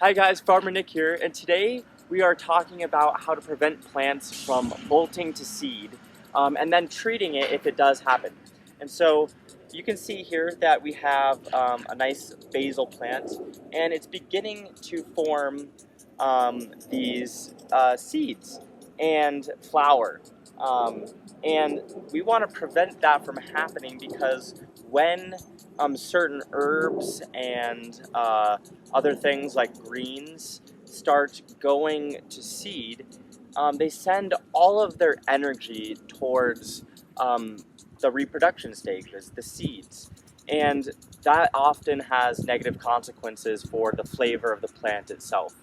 Hi guys, Farmer Nick here, and today we are talking about how to prevent plants from bolting to seed and then treating it if it does happen. And so you can see here that we have a nice basil plant, and it's beginning to form these seeds and flower. Um, and we want to prevent that from happening because when certain herbs and other things like greens start going to seed, they send all of their energy towards the reproduction stages, the seeds. And that often has negative consequences for the flavor of the plant itself,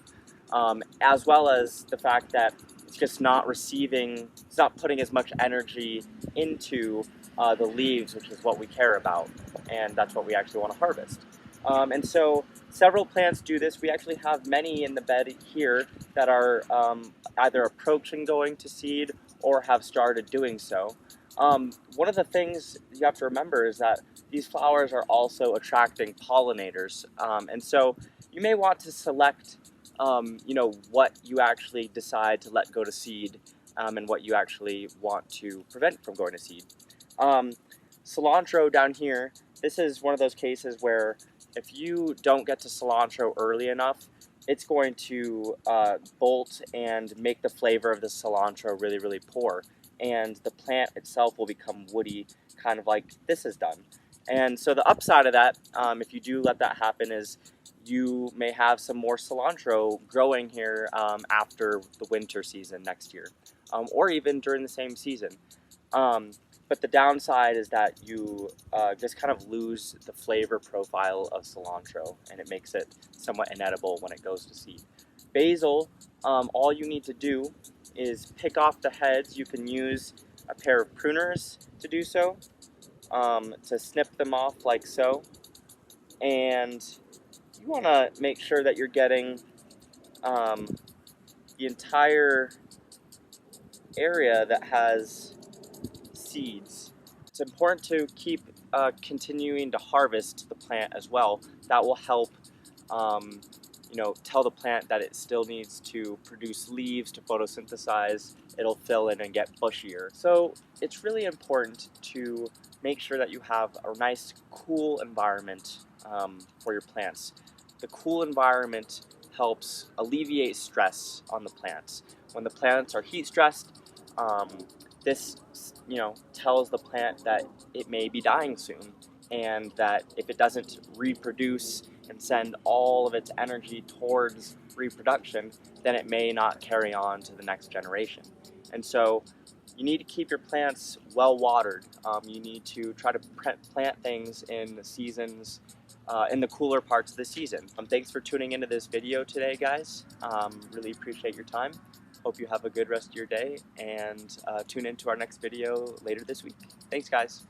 as well as the fact that it's just not receiving, it's not putting as much energy into the leaves, which is what we care about, and that's what we actually want to harvest. And so several plants do this. We actually have many in the bed here that are either approaching going to seed or have started doing so. One of the things you have to remember is that these flowers are also attracting pollinators, and so you may want to select what you actually decide to let go to seed, and what you actually want to prevent from going to seed. Um, Cilantro down here, this is one of those cases where if you don't get to cilantro early enough, it's going to bolt and make the flavor of the cilantro really, really poor. And the plant itself will become woody, kind of like this has done. And so the upside of that, if you do let that happen, is you may have some more cilantro growing here after the winter season next year, or even during the same season. Um, but the downside is that you just kind of lose the flavor profile of cilantro, and it makes it somewhat inedible when it goes to seed. Basil, all you need to do is pick off the heads. You can use a pair of pruners to do so, to snip them off like so. And you want to make sure that you're getting the entire area that has seeds. It's important to keep continuing to harvest the plant as well. That will help tell the plant that it still needs to produce leaves to photosynthesize. It'll fill in and get bushier. So it's really important to make sure that you have a nice cool environment for your plants. The cool environment helps alleviate stress on the plants. When the plants are heat stressed, this tells the plant that it may be dying soon, and that if it doesn't reproduce and send all of its energy towards reproduction, then it may not carry on to the next generation. And so you need to keep your plants well watered. You need to try to plant things in the seasons, in the cooler parts of the season. Thanks for tuning into this video today, guys. Really appreciate your time. Hope you have a good rest of your day, and tune in to our next video later this week. Thanks, guys.